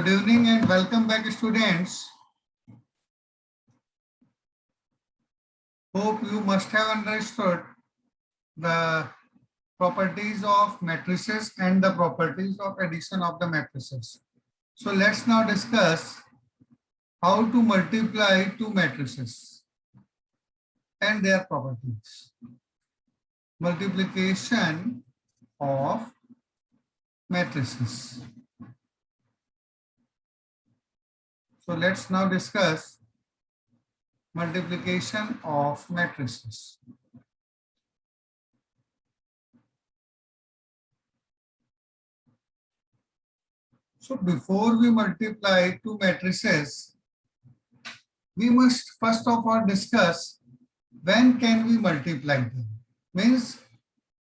Good evening and welcome back, students. Hope you must have understood the properties of matrices and the properties of addition of the matrices. So let's now discuss how to multiply two matrices and their properties. Multiplication of matrices. So let's now discuss multiplication of matrices. So before we multiply two matrices, we must first of all discuss when can we multiply them. Means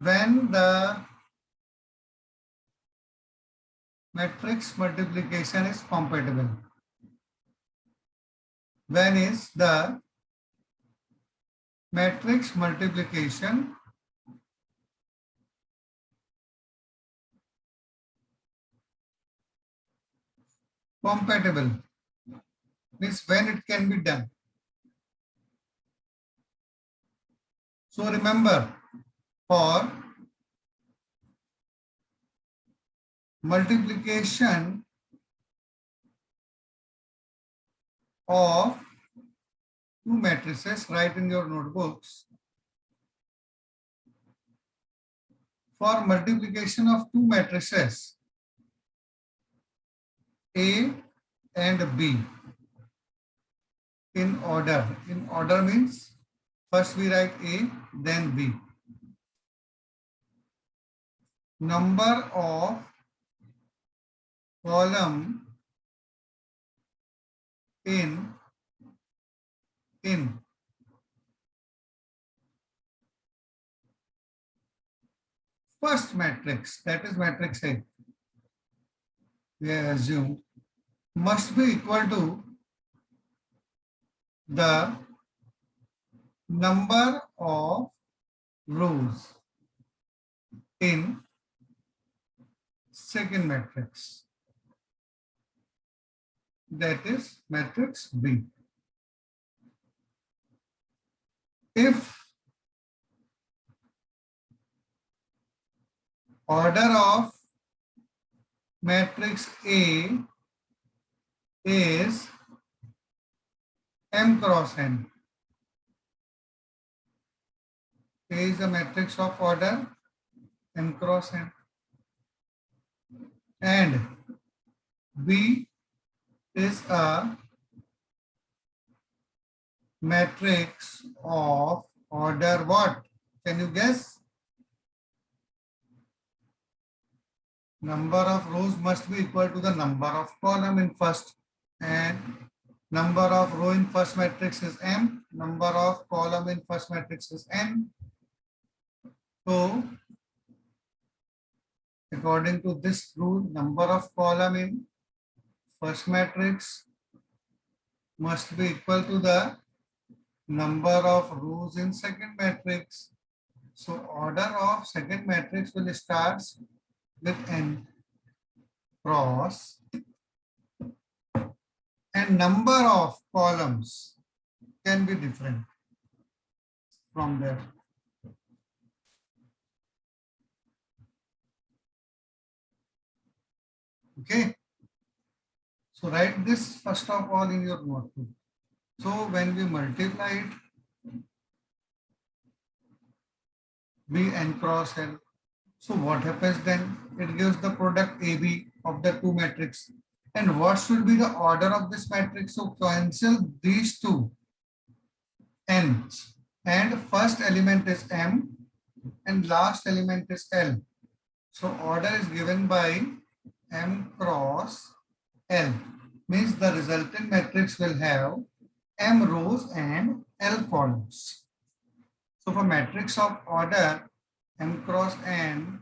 when the matrix multiplication is compatible. When is the matrix multiplication compatible? Means when it can be done. So remember, for multiplication of two matrices, write in your notebooks. For multiplication of two matrices, A and B, in order. In order means first we write A, then B. Number of column in first matrix, that is matrix A, we assume, must be equal to the number of rows in second matrix, that is matrix B. If order of matrix A is M cross N, A is a matrix of order M cross N, and B is a matrix of order what? Can you guess? Number of rows must be equal to the number of column in first, and number of row in first matrix is M, number of column in first matrix is N. So according to this rule, number of column in first matrix must be equal to the number of rows in second matrix. So order of second matrix will start with N cross, and number of columns can be different from there. Okay. So write this first of all in your notebook. So when we multiply it, B N cross L. So what happens then? It gives the product AB of the two matrices. And what should be the order of this matrix? So cancel these two N's. And first element is M and last element is L. So order is given by M cross L. Means the resultant matrix will have M rows and L columns. So for matrix of order M cross N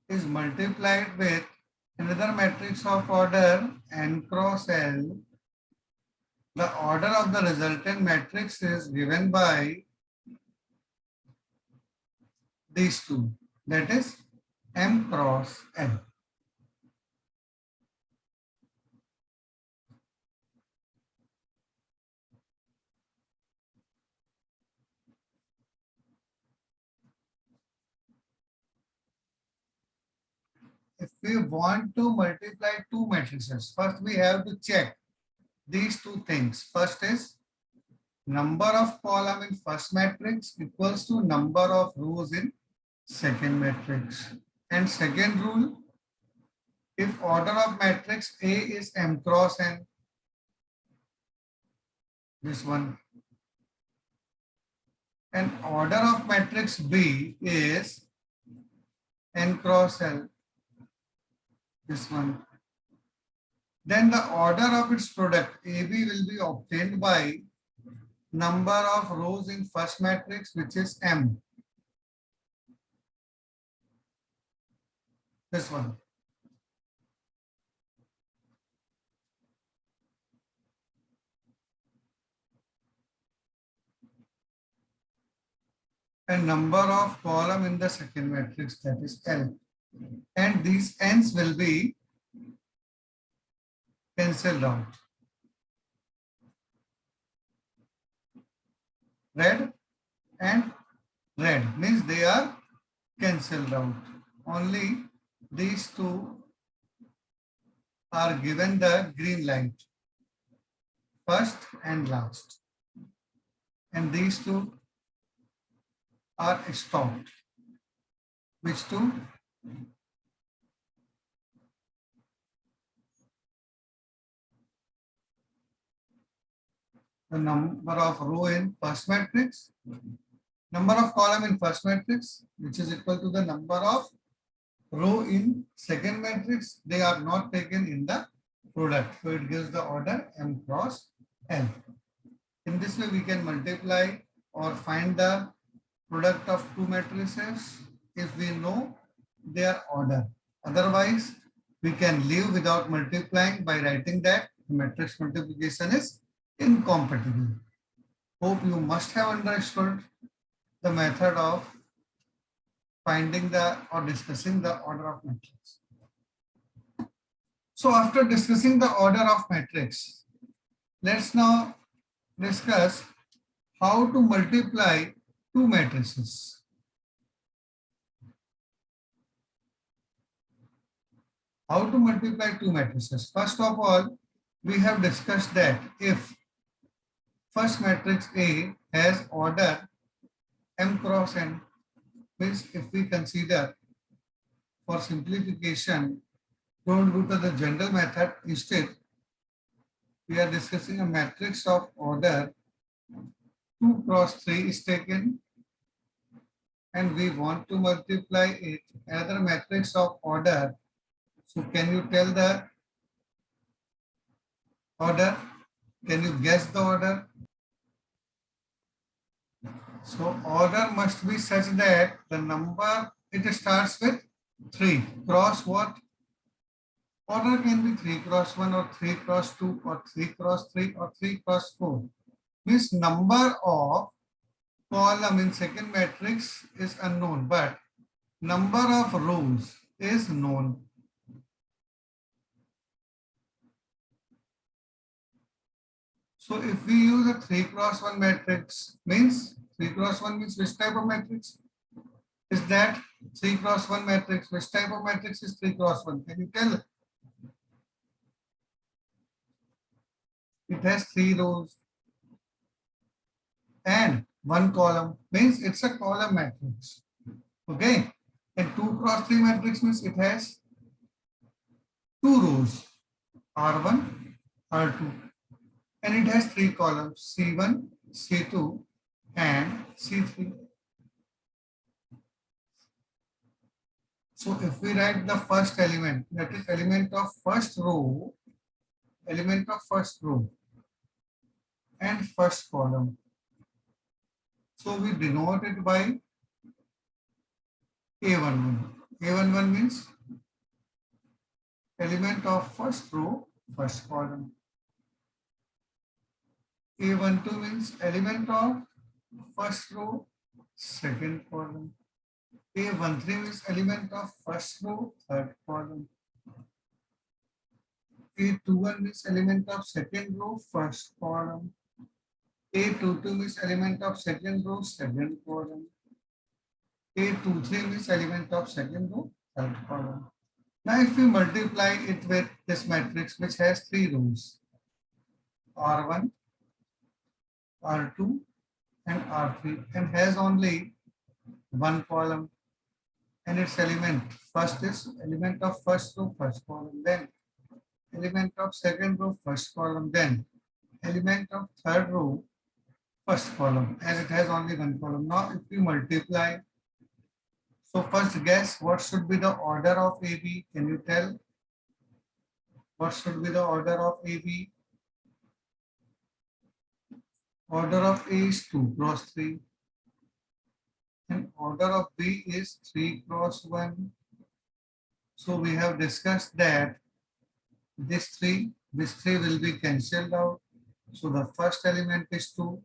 is multiplied with another matrix of order N cross L, the order of the resultant matrix is given by these two, that is M cross N. if we want to multiply two matrices, first we have to check these two things. First is number of column in first matrix equals to number of rows in second matrix. And second rule, if order of matrix A is m cross n, this one, and order of matrix B is n cross L, this one, then the order of its product AB will be obtained by number of rows in first matrix, which is M. This one. And number of column in the second matrix, that is L. And these n's will be cancelled out. Red and red means they are cancelled out. Only these two are given the green light, first and last. And these two are stopped. Which two? The number of row in first matrix, number of column in first matrix, which is equal to the number of row in second matrix. They are not taken in the product. So it gives the order m cross n. In this way, we can multiply or find the product of two matrices if we know their order. Otherwise, we can leave without multiplying by writing that matrix multiplication is incompatible. Hope you must have understood the method of finding the or discussing the order of matrix. So after discussing the order of matrix, let's now discuss how to multiply two matrices. How to multiply two matrices? First of all, we have discussed that if first matrix A has order m cross n, means if we consider for simplification, don't go to the general method. Instead, we are discussing a matrix of order 2 cross 3 is taken and we want to multiply it another matrix of order. So can you tell the order? Can you guess the order? So order must be such that the number, it starts with 3 cross what? Order can be 3 cross 1 or 3 cross 2 or 3 cross 3 or 3 cross 4. Means number of column in second matrix is unknown, but number of rows is known. So if we use a 3 cross 1 matrix, means 3 cross 1 means which type of matrix? Is that 3 cross 1 matrix? Which type of matrix is 3 cross 1? Can you tell? It has 3 rows and 1 column, means it's a column matrix. Okay. And 2 cross 3 matrix means it has 2 rows, R1, R2. And it has 3 columns, C1, C2, and C3. So if we write the first element, that is element of first row and first column. So we denote it by A11. A11 means element of first row, first column. A12 means element of first row, second column. A13 means element of first row, third column. A21 means element of second row, first column. A22 means element of second row, second column. A23 means element of second row, third column. Now, if we multiply it with this matrix which has three rows, R1, R2, and R3, and has only one column, and its element first is element of first row, first column, then element of second row, first column, then element of third row, first column, as it has only one column. Now, if we multiply, so first guess what should be the order of AB? Can you tell what should be the order of AB? Order of A is 2 cross 3, and order of B is 3 cross 1. So we have discussed that this 3 will be cancelled out. So the first element is 2,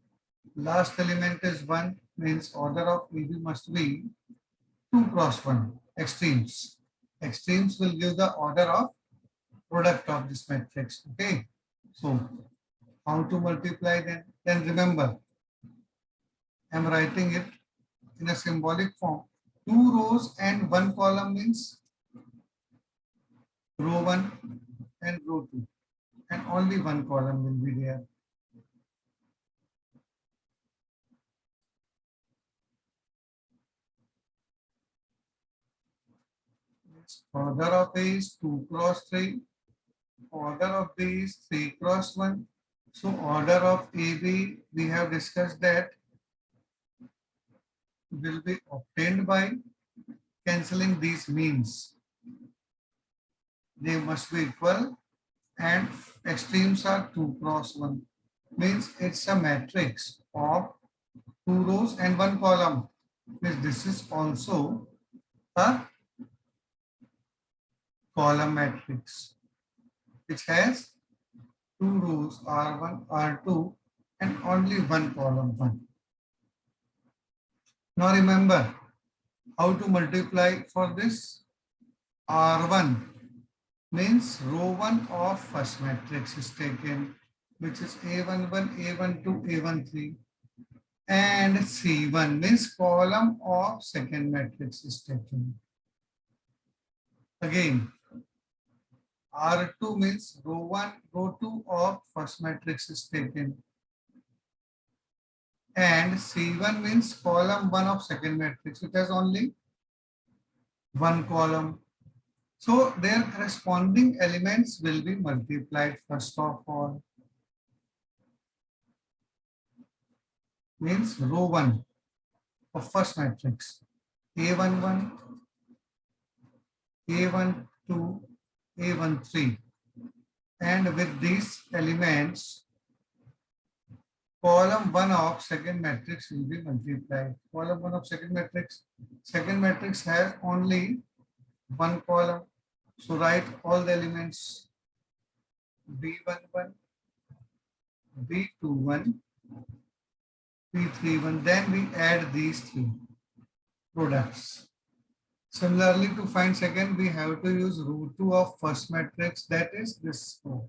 last element is 1, means order of AB must be 2 cross 1, extremes. Extremes will give the order of product of this matrix. Okay. So how to multiply then? Then remember, I am writing it in a symbolic form. 2 rows and 1 column means row 1 and row 2, and only 1 column will be there. Order of A is 2 cross 3. Order of B is 3 cross 1. So order of AB, we have discussed that will be obtained by cancelling these means. They must be equal and extremes are 2 cross 1. Means it's a matrix of 2 rows and 1 column. Means this is also a column matrix which has 2 rows R1, R2 and only 1 column 1. Now remember how to multiply for this. R1 means row 1 of first matrix is taken, which is A11, A12, A13, and C1 means column of second matrix is taken. Again, R2 means row 1, row 2 of first matrix is taken, and C1 means column 1 of second matrix. It has only one column. So their corresponding elements will be multiplied first of all. Means row 1 of first matrix. A11, A12, A13. And with these elements, column 1 of second matrix will be multiplied. Column 1 of second matrix has only one column. So write all the elements B11, B21, B31. Then we add these three products. Similarly, to find second, we have to use root 2 of first matrix, that is this row.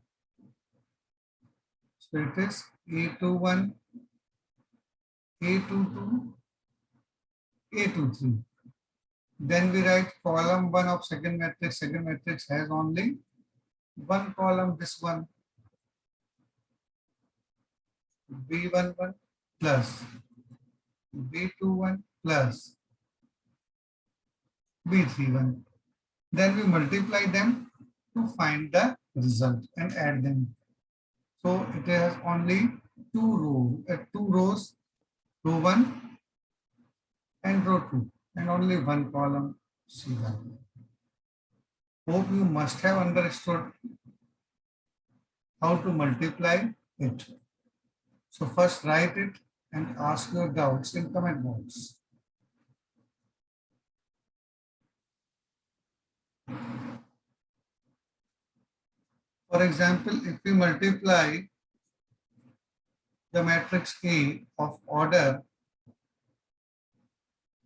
So it is A21, A22, A23. Then we write column 1 of second matrix. Second matrix has only one column, this one. B11 plus B21 plus B31. Then we multiply them to find the result and add them. So it has only two rows, row 1 and row 2, and only one column, C1. Hope you must have understood how to multiply it. So first write it and ask your doubts in comment box. For example, if we multiply the matrix A of order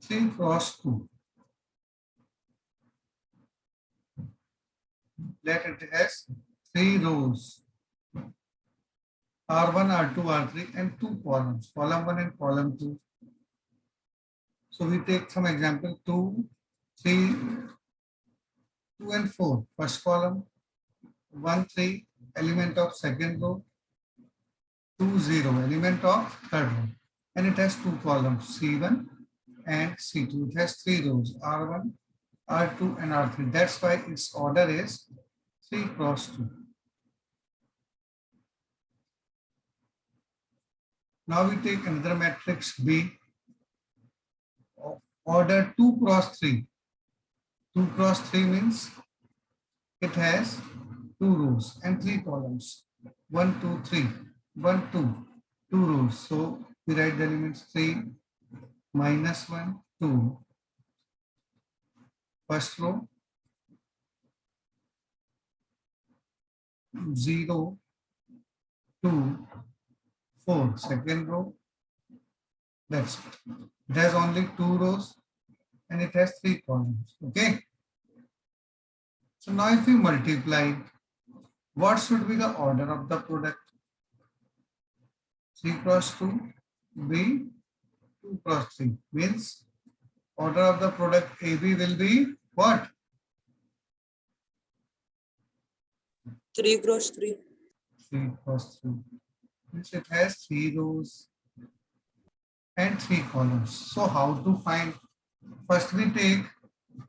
3 cross 2, let it has 3 rows, R1, R2, R3 and 2 columns, column 1 and column 2. So we take some example, 2, 3, 2 and 4, first column, 1, 3, element of second row, 2, 0, element of third row. And it has two columns, C1 and C2. It has three rows, R1, R2, and R3. That's why its order is 3 cross 2. Now we take another matrix B of order 2 cross 3. 2 cross 3 means it has 2 rows and 3 columns. 1, 2, 3. 1, 2. 2 rows. So we write the elements 3, minus 1, 2. First row, 0, 2, 4. Second row, that's it. It has only 2 rows and it has 3 columns. Okay. So now if we multiply, what should be the order of the product? 3 cross 2, B, 2 cross 3 means order of the product AB will be what? 3 cross 3. 3 cross 3 means it has 3 rows and 3 columns. So how to find? First we take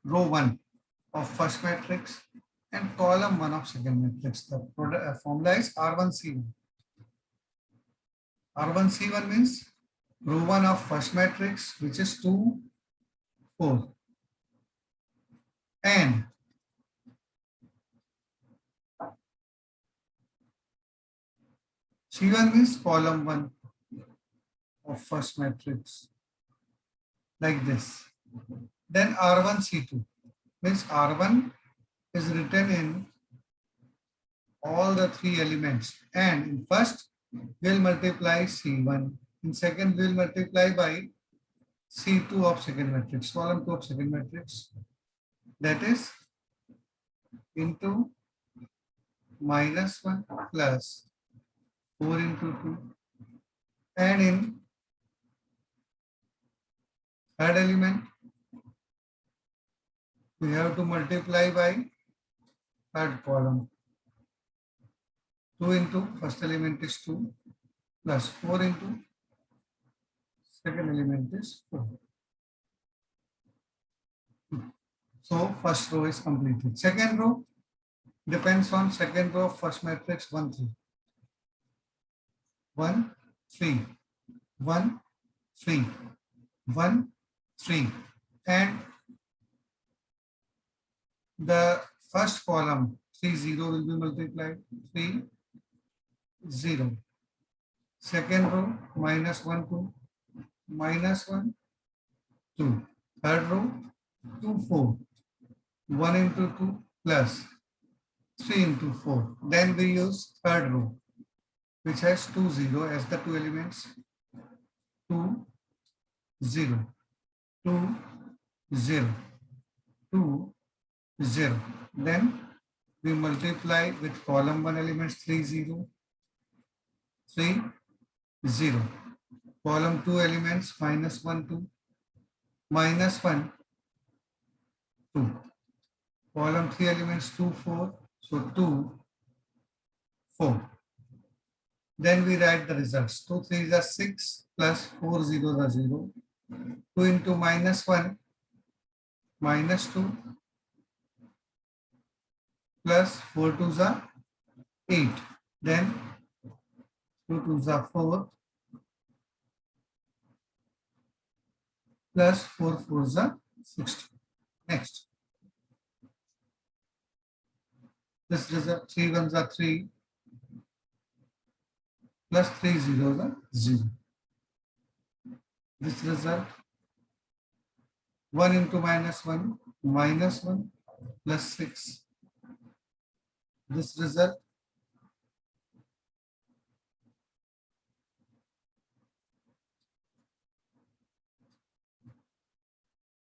row 1 of first matrix and column 1 of second matrix. The product formula is R1C1. R1C1 means row 1 of first matrix, which is 2, 4. And C1 means column 1 of first matrix, like this. Then R1C2 means R1 is written in all the 3 elements, and in first we'll multiply C1, in second we'll multiply by C2 of second matrix, column 2 of second matrix, that is into minus 1 plus 4 into 2, and in third element we have to multiply by third column. 2 into first element is 2 plus 4 into second element is 4. So first row is completed. Second row depends on second row of first matrix 1, 3. 1, 3, 1, 3, 1, 3. And the first column 3, 0 will be multiplied. 3, 0. Second row minus 1, 2, minus 1, 2. Third row 2, 4. 1 into 2 plus 3 into 4. Then we use third row, which has 2, 0 as the 2 elements. 2, 0, 2, 0, 2, 0. Then we multiply with column 1 elements 3, 0, 3, 0. Column 2 elements minus 1, 2, minus 1, 2. Column 3 elements 2, 4. So 2, 4. Then we write the results. 2 3s are 6 plus 4 zeros are 0. 2 into minus 1 minus 2 plus 4 2s are 8. Then 2 2s are 4 plus 4 4s are 16. Next. This result 3 1s are 3 plus 3 zeros are 0. This result 1 into minus 1 minus 1 plus 6. This result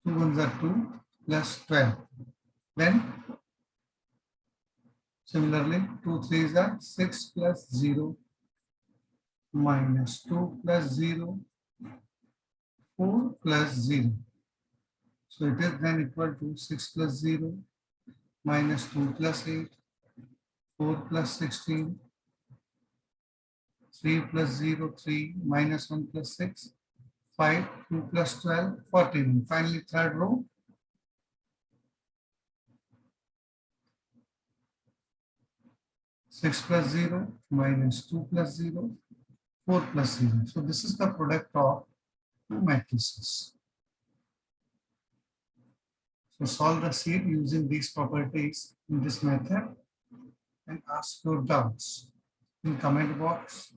2 1s are 2 plus 12. Then similarly 2 3s are 6 plus 0 minus 2 plus 0, 4 plus 0. So it is then equal to 6 plus 0 minus 2 plus 8, 4 plus 16, 3 plus 0, 3, minus 1 plus 6, 5, 2 plus 12, 14. Finally, third row, 6 plus 0, minus 2 plus 0, 4 plus 0. So this is the product of two matrices. So solve the sheet using these properties in this method and ask your doubts in comment box.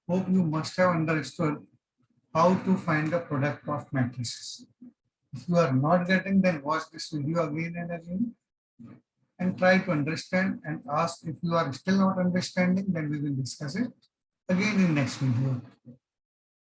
Hope you must have understood how to find the product of matrices. If you are not getting, then watch this video again and again and try to understand and ask. If you are still not understanding, then we will discuss it again in next video.